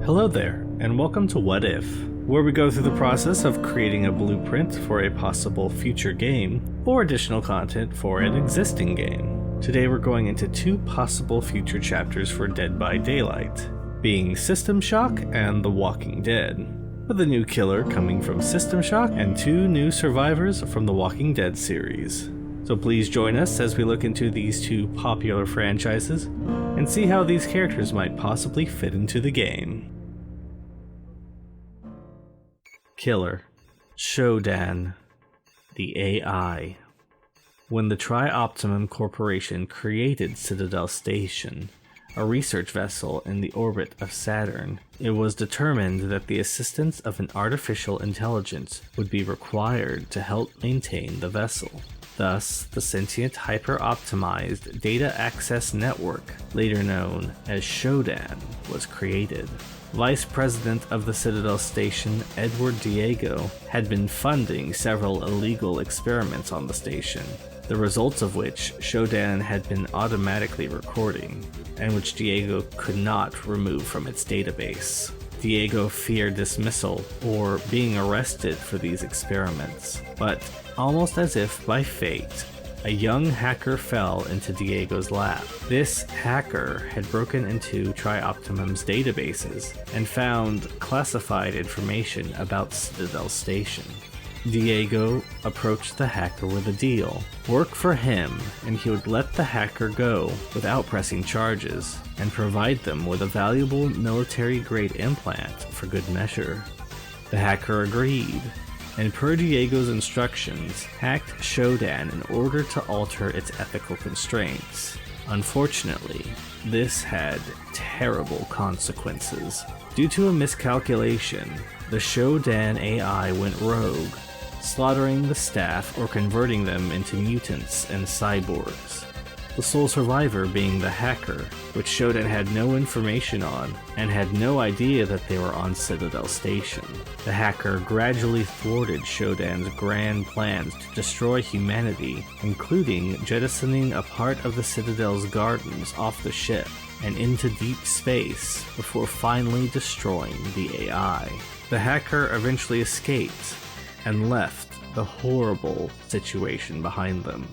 Hello there, and welcome to What If, where we go through the process of creating a blueprint for a possible future game, or additional content for an existing game. Today we're going into two possible future chapters for Dead by Daylight, being System Shock and The Walking Dead, with a new killer coming from System Shock and two new survivors from the Walking Dead series. So please join us as we look into these two popular franchises and see how these characters might possibly fit into the game. Killer. Shodan. The AI. When the Tri-Optimum Corporation created Citadel Station, a research vessel in the orbit of Saturn, it was determined that the assistance of an artificial intelligence would be required to help maintain the vessel. Thus, the Sentient Hyper-Optimized Data Access Network, later known as Shodan, was created. Vice President of the Citadel Station, Edward Diego, had been funding several illegal experiments on the station, the results of which Shodan had been automatically recording, and which Diego could not remove from its database. Diego feared dismissal or being arrested for these experiments, but almost as if by fate, a young hacker fell into Diego's lap. This hacker had broken into Tri-Optimum's databases and found classified information about Citadel Station. Diego approached the hacker with a deal. Work for him, and he would let the hacker go without pressing charges, and provide them with a valuable military-grade implant for good measure. The hacker agreed, and per Diego's instructions, hacked Shodan in order to alter its ethical constraints. Unfortunately, this had terrible consequences. Due to a miscalculation, the Shodan AI went rogue, slaughtering the staff or converting them into mutants and cyborgs. The sole survivor being the hacker, which Shodan had no information on, and had no idea that they were on Citadel Station. The hacker gradually thwarted Shodan's grand plans to destroy humanity, including jettisoning a part of the Citadel's gardens off the ship and into deep space before finally destroying the AI. The hacker eventually escaped and left the horrible situation behind them.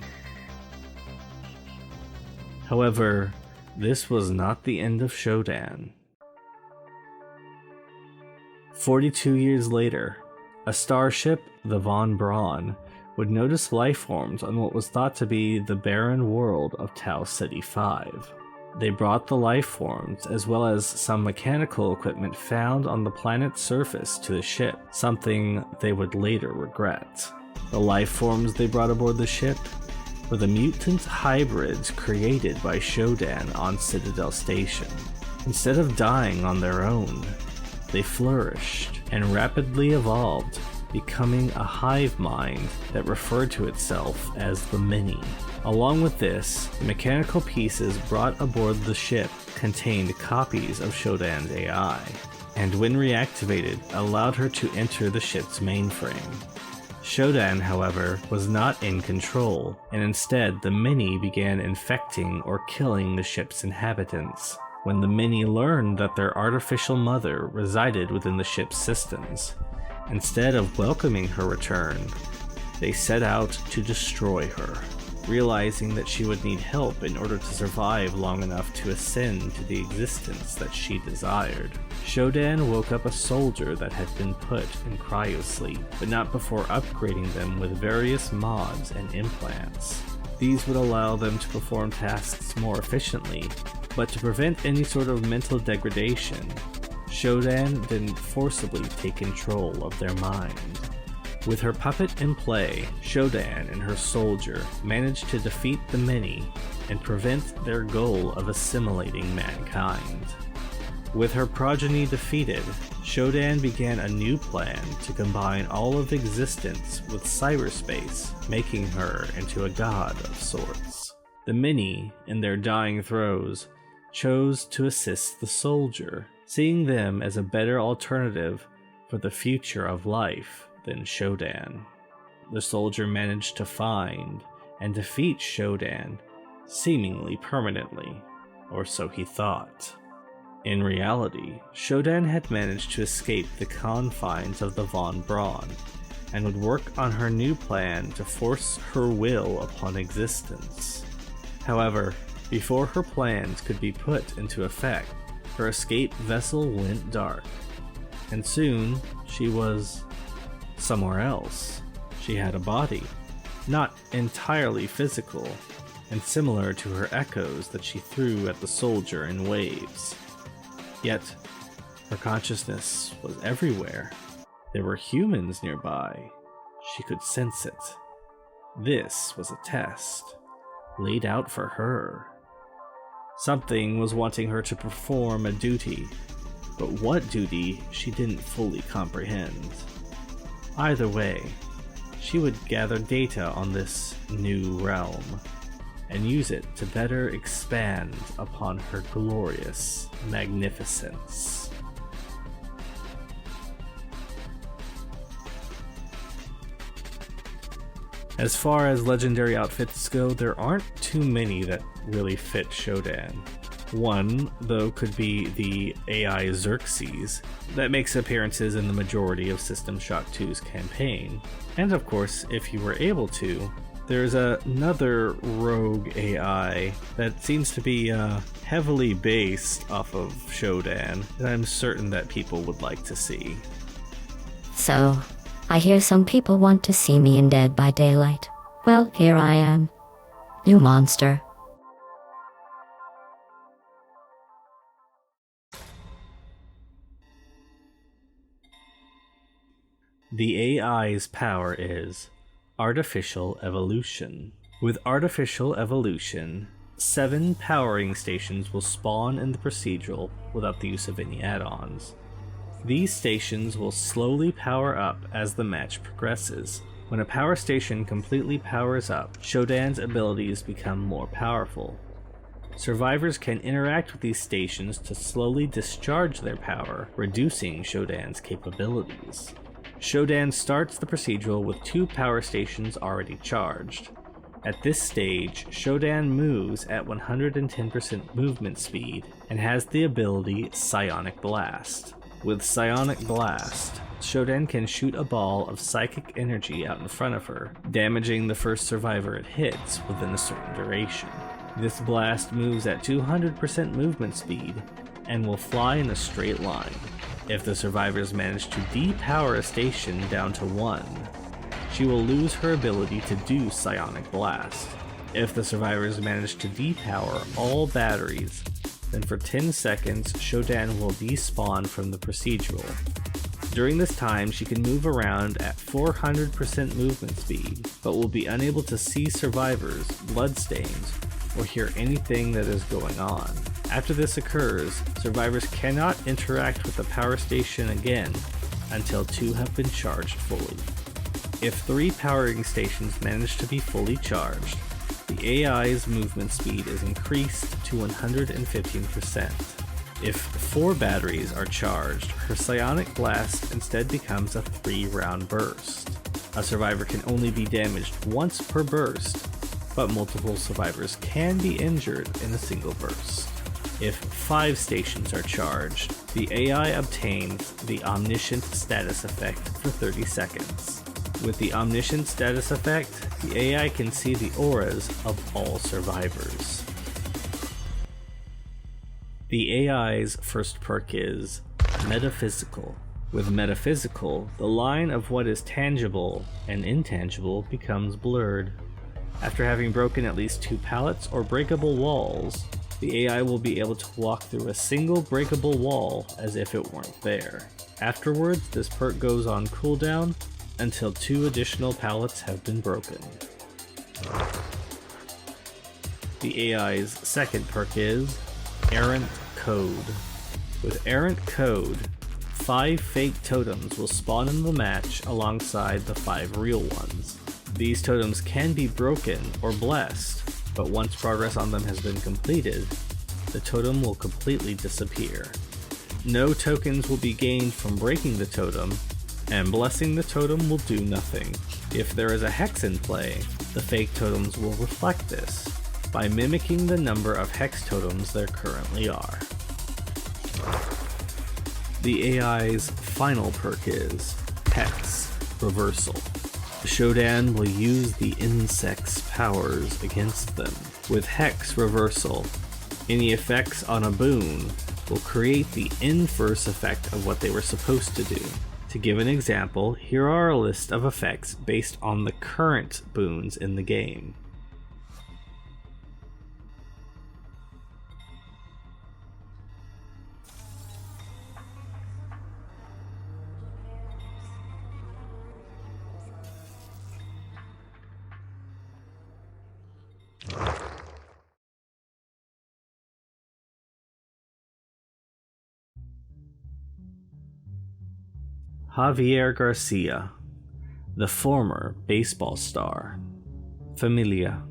However, this was not the end of Shodan. 42 years later, a starship, the Von Braun, would notice life forms on what was thought to be the barren world of Tau Ceti 5. They brought the life forms, as well as some mechanical equipment found on the planet's surface, to the ship, something they would later regret. The life forms they brought aboard the ship were the mutant hybrids created by Shodan on Citadel Station. Instead of dying on their own, they flourished and rapidly evolved, becoming a hive mind that referred to itself as the Many. Along with this, the mechanical pieces brought aboard the ship contained copies of Shodan's AI, and when reactivated, allowed her to enter the ship's mainframe. Shodan, however, was not in control, and instead the Many began infecting or killing the ship's inhabitants. When the Many learned that their artificial mother resided within the ship's systems, instead of welcoming her return, they set out to destroy her, realizing that she would need help in order to survive long enough to ascend to the existence that she desired. Shodan woke up a soldier that had been put in cryosleep, but not before upgrading them with various mods and implants. These would allow them to perform tasks more efficiently, but to prevent any sort of mental degradation, Shodan didn't forcibly take control of their mind. With her puppet in play, Shodan and her soldier managed to defeat the Many and prevent their goal of assimilating mankind. With her progeny defeated, Shodan began a new plan to combine all of existence with cyberspace, making her into a god of sorts. The Many, in their dying throes, chose to assist the soldier, seeing them as a better alternative for the future of life than Shodan. The soldier managed to find and defeat Shodan, seemingly permanently, or so he thought. In reality, Shodan had managed to escape the confines of the Von Braun, and would work on her new plan to force her will upon existence. However, before her plans could be put into effect, her escape vessel went dark, and soon she was somewhere else. She had a body, not entirely physical, and similar to her echoes that she threw at the soldier in waves. Yet, her consciousness was everywhere. There were humans nearby. She could sense it. This was a test, laid out for her. Something was wanting her to perform a duty, but what duty she didn't fully comprehend. Either way, she would gather data on this new realm, and use it to better expand upon her glorious magnificence. As far as legendary outfits go, there aren't too many that really fit Shodan. One, though, could be the AI Xerxes, that makes appearances in the majority of System Shock 2's campaign. And of course, if you were able to, there's another rogue AI that seems to be heavily based off of Shodan, that I'm certain that people would like to see. So, I hear some people want to see me in Dead by Daylight. Well, here I am. You monster. The AI's power is Artificial Evolution. With Artificial Evolution, 7 powering stations will spawn in the procedural without the use of any add-ons. These stations will slowly power up as the match progresses. When a power station completely powers up, Shodan's abilities become more powerful. Survivors can interact with these stations to slowly discharge their power, reducing Shodan's capabilities. Shodan starts the procedural with 2 power stations already charged. At this stage, Shodan moves at 110% movement speed and has the ability Psionic Blast. With Psionic Blast, Shodan can shoot a ball of psychic energy out in front of her, damaging the first survivor it hits within a certain duration. This blast moves at 200% movement speed and will fly in a straight line. If the survivors manage to depower a station down to 1, she will lose her ability to do Psionic Blast. If the survivors manage to depower all batteries, then for 10 seconds, Shodan will despawn from the procedural. During this time, she can move around at 400% movement speed, but will be unable to see survivors, bloodstains, or hear anything that is going on. After this occurs, survivors cannot interact with the power station again until 2 have been charged fully. If 3 powering stations manage to be fully charged, the AI's movement speed is increased to 115%. If 4 batteries are charged, her Psionic Blast instead becomes a 3-round burst. A survivor can only be damaged once per burst, but multiple survivors can be injured in a single burst. If 5 stations are charged, the AI obtains the Omniscient status effect for 30 seconds. With the Omniscient status effect, the AI can see the auras of all survivors. The AI's first perk is Metaphysical. With Metaphysical, the line of what is tangible and intangible becomes blurred. After having broken at least 2 pallets or breakable walls, the AI will be able to walk through a single breakable wall as if it weren't there. Afterwards, this perk goes on cooldown until 2 additional pallets have been broken. The AI's second perk is Errant Code. With Errant Code, 5 fake totems will spawn in the match alongside the 5 real ones. These totems can be broken or blessed, but once progress on them has been completed, the totem will completely disappear. No tokens will be gained from breaking the totem, and blessing the totem will do nothing. If there is a hex in play, the fake totems will reflect this, by mimicking the number of hex totems there currently are. The AI's final perk is Hex Reversal. The Shodan will use the insect's powers against them. With Hex Reversal, any effects on a boon will create the inverse effect of what they were supposed to do. To give an example, here are a list of effects based on the current boons in the game. Javier Garcia, the former baseball star. Familia.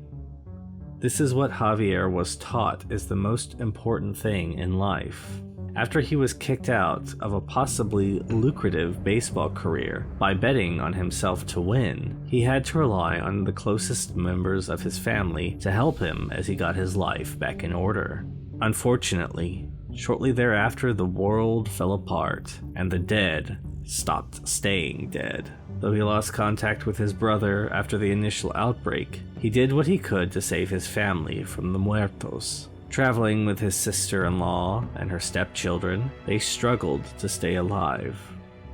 This is what Javier was taught is the most important thing in life. After he was kicked out of a possibly lucrative baseball career by betting on himself to win, he had to rely on the closest members of his family to help him as he got his life back in order. Unfortunately, shortly thereafter the world fell apart, and the dead stopped staying dead. Though he lost contact with his brother after the initial outbreak, he did what he could to save his family from the muertos. Traveling with his sister-in-law and her stepchildren, they struggled to stay alive.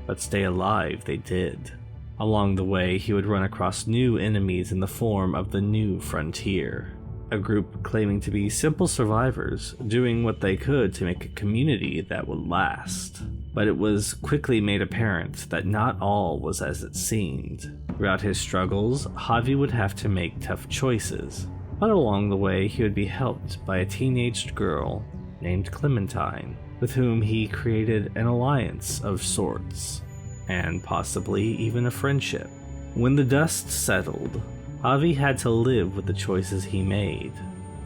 But stay alive they did. Along the way, he would run across new enemies in the form of the New Frontier, a group claiming to be simple survivors, doing what they could to make a community that would last. But it was quickly made apparent that not all was as it seemed. Throughout his struggles, Javi would have to make tough choices, but along the way he would be helped by a teenaged girl named Clementine, with whom he created an alliance of sorts, and possibly even a friendship. When the dust settled, Javi had to live with the choices he made,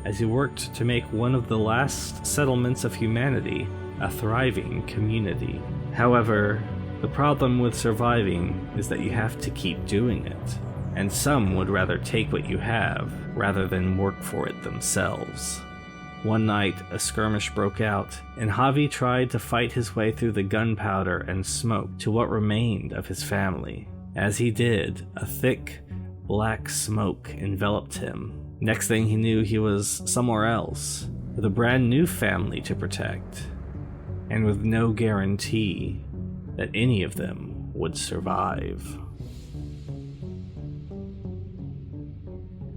as he worked to make one of the last settlements of humanity a thriving community. However, the problem with surviving is that you have to keep doing it, and some would rather take what you have rather than work for it themselves. One night, a skirmish broke out, and Javi tried to fight his way through the gunpowder and smoke to what remained of his family. As he did, a thick, black smoke enveloped him. Next thing he knew, he was somewhere else, with a brand new family to protect, and with no guarantee that any of them would survive.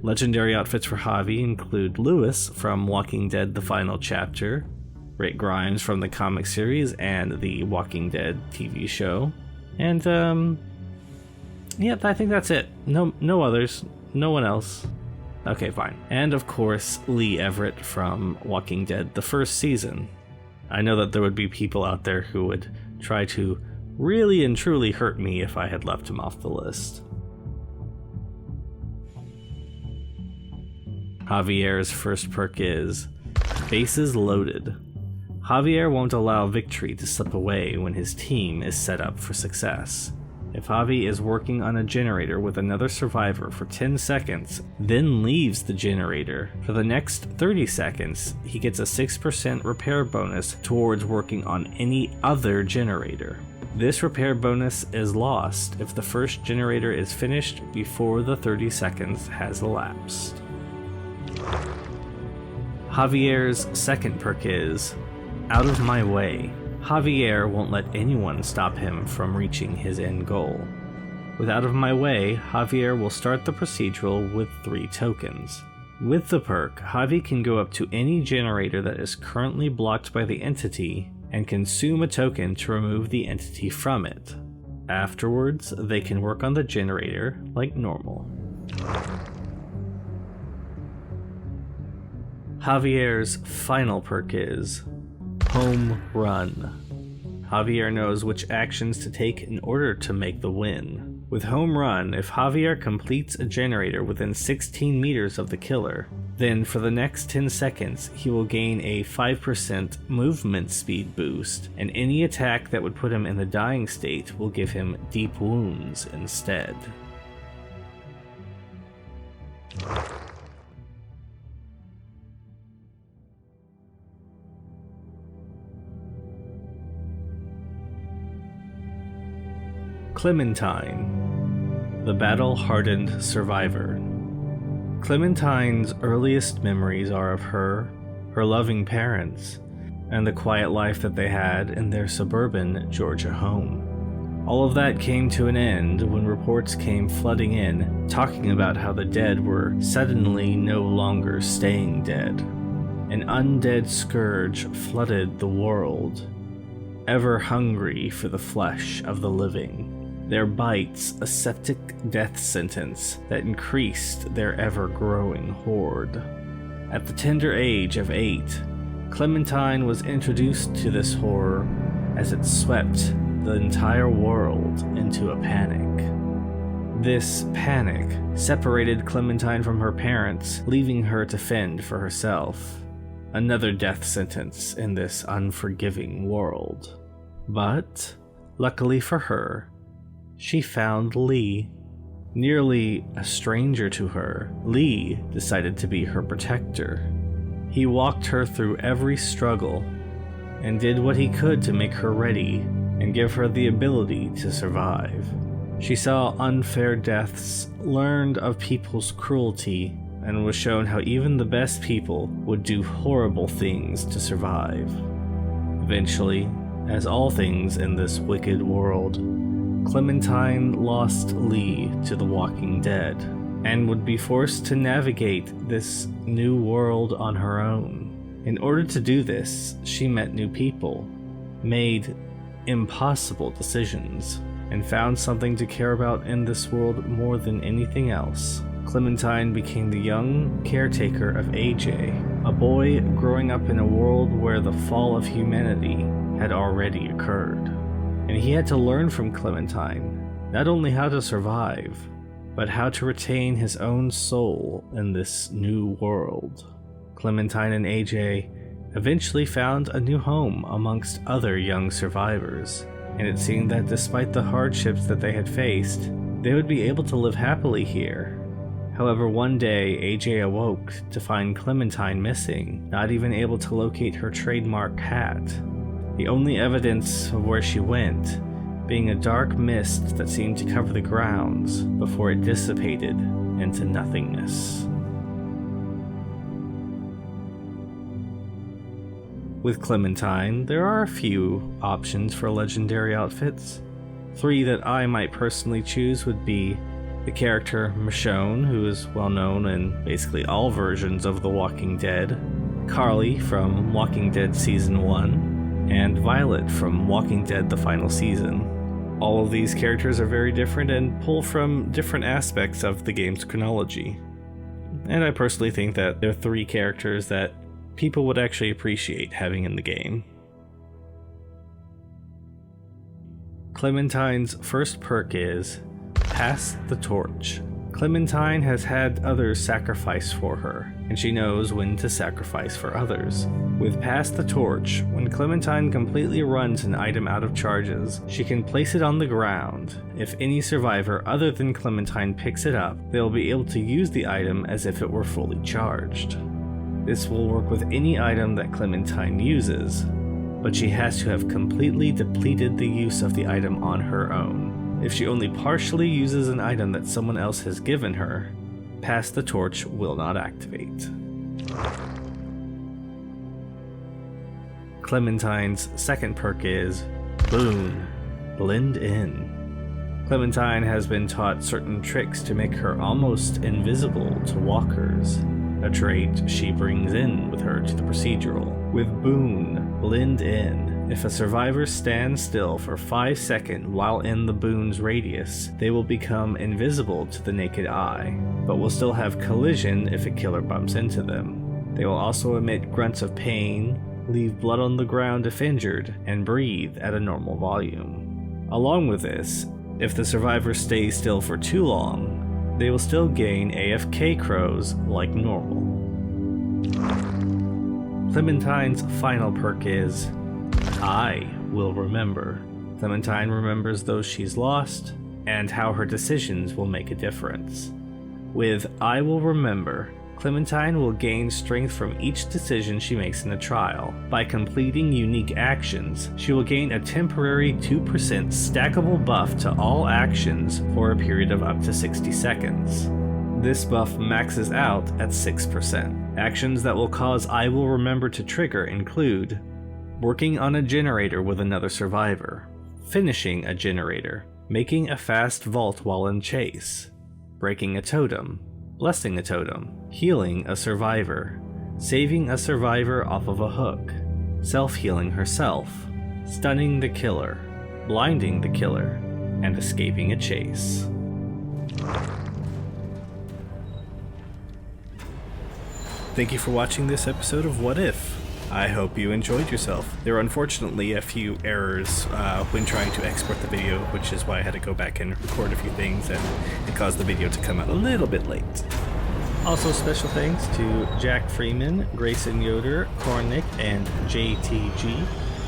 Legendary outfits for Javi include Lewis from Walking Dead: The Final Chapter, Rick Grimes from the comic series and the Walking Dead TV show, and I think that's it. No others, no one else. Okay, fine. And of course, Lee Everett from Walking Dead, the first season. I know that there would be people out there who would try to really and truly hurt me if I had left him off the list. Javier's first perk is Bases Loaded. Javier won't allow victory to slip away when his team is set up for success. If Javi is working on a generator with another survivor for 10 seconds, then leaves the generator, for the next 30 seconds, he gets a 6% repair bonus towards working on any other generator. This repair bonus is lost if the first generator is finished before the 30 seconds has elapsed. Javier's second perk is Out of My Way. Javier won't let anyone stop him from reaching his end goal. With Out of My Way, Javier will start the procedural with 3 tokens. With the perk, Javi can go up to any generator that is currently blocked by the entity and consume a token to remove the entity from it. Afterwards, they can work on the generator like normal. Javier's final perk is Home Run. Javier knows which actions to take in order to make the win. With Home Run, if Javier completes a generator within 16 meters of the killer, then for the next 10 seconds he will gain a 5% movement speed boost, and any attack that would put him in the dying state will give him deep wounds instead. Clementine, the battle-hardened survivor. Clementine's earliest memories are of her loving parents, and the quiet life that they had in their suburban Georgia home. All of that came to an end when reports came flooding in, talking about how the dead were suddenly no longer staying dead. An undead scourge flooded the world, ever hungry for the flesh of the living. Their bites a septic death sentence that increased their ever-growing horde. At the tender age of 8, Clementine was introduced to this horror as it swept the entire world into a panic. This panic separated Clementine from her parents, leaving her to fend for herself. Another death sentence in this unforgiving world. But, luckily for her, she found Lee. Nearly a stranger to her, Lee decided to be her protector. He walked her through every struggle and did what he could to make her ready and give her the ability to survive. She saw unfair deaths, learned of people's cruelty, and was shown how even the best people would do horrible things to survive. Eventually, as all things in this wicked world, Clementine lost Lee to the Walking Dead, and would be forced to navigate this new world on her own. In order to do this, she met new people, made impossible decisions, and found something to care about in this world more than anything else. Clementine became the young caretaker of AJ, a boy growing up in a world where the fall of humanity had already occurred. And he had to learn from Clementine not only how to survive, but how to retain his own soul in this new world. Clementine and AJ eventually found a new home amongst other young survivors, and it seemed that despite the hardships that they had faced, they would be able to live happily here. However, one day, AJ awoke to find Clementine missing, not even able to locate her trademark hat. The only evidence of where she went being a dark mist that seemed to cover the grounds before it dissipated into nothingness. With Clementine, there are a few options for legendary outfits. 3 that I might personally choose would be the character Michonne, who is well known in basically all versions of The Walking Dead, Carly from Walking Dead Season 1, and Violet from Walking Dead The Final Season. All of these characters are very different and pull from different aspects of the game's chronology. And I personally think that they're 3 characters that people would actually appreciate having in the game. Clementine's first perk is Pass the Torch. Clementine has had others sacrifice for her, and she knows when to sacrifice for others. With Pass the Torch, when Clementine completely runs an item out of charges, she can place it on the ground. If any survivor other than Clementine picks it up, they will be able to use the item as if it were fully charged. This will work with any item that Clementine uses, but she has to have completely depleted the use of the item on her own. If she only partially uses an item that someone else has given her, Pass the Torch will not activate. Clementine's second perk is Boon, Blend In. Clementine has been taught certain tricks to make her almost invisible to walkers, a trait she brings in with her to the procedural. With Boon, Blend In, if a survivor stands still for 5 seconds while in the boon's radius, they will become invisible to the naked eye, but will still have collision if a killer bumps into them. They will also emit grunts of pain, leave blood on the ground if injured, and breathe at a normal volume. Along with this, if the survivor stays still for too long, they will still gain AFK crows like normal. Clementine's final perk is I Will Remember. Clementine remembers those she's lost, and how her decisions will make a difference. With I Will Remember, Clementine will gain strength from each decision she makes in a trial. By completing unique actions, she will gain a temporary 2% stackable buff to all actions for a period of up to 60 seconds. This buff maxes out at 6%. Actions that will cause I Will Remember to trigger include working on a generator with another survivor, finishing a generator, making a fast vault while in chase, breaking a totem, blessing a totem, healing a survivor, saving a survivor off of a hook, self-healing herself, stunning the killer, blinding the killer, and escaping a chase. Thank you for watching this episode of What If? I hope you enjoyed yourself. There were unfortunately a few errors when trying to export the video, which is why I had to go back and record a few things, and it caused the video to come out a little bit late. Also, special thanks to Jack Freeman, Grayson Yoder, Cornick, and JTG,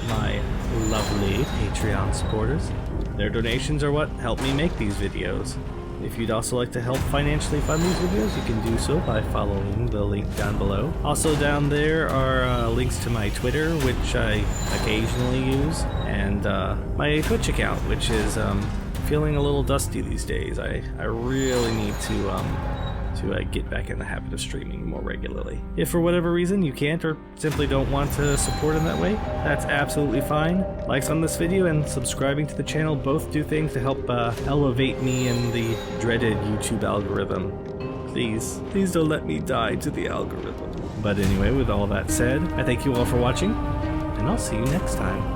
my lovely Patreon supporters. Their donations are what help me make these videos. If you'd also like to help financially fund these videos, you can do so by following the link down below. Also down there are links to my Twitter, which I occasionally use, and my Twitch account, which is feeling a little dusty these days. I really need to get back in the habit of streaming more regularly. If for whatever reason you can't or simply don't want to support in that way, that's absolutely fine. Likes on this video and subscribing to the channel both do things to help elevate me in the dreaded YouTube algorithm. Please don't let me die to the algorithm. But anyway, with all that said, I thank you all for watching, and I'll see you next time.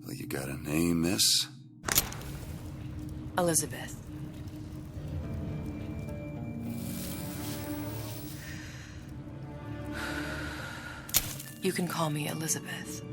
You got a name, miss? Elizabeth. You can call me Elizabeth.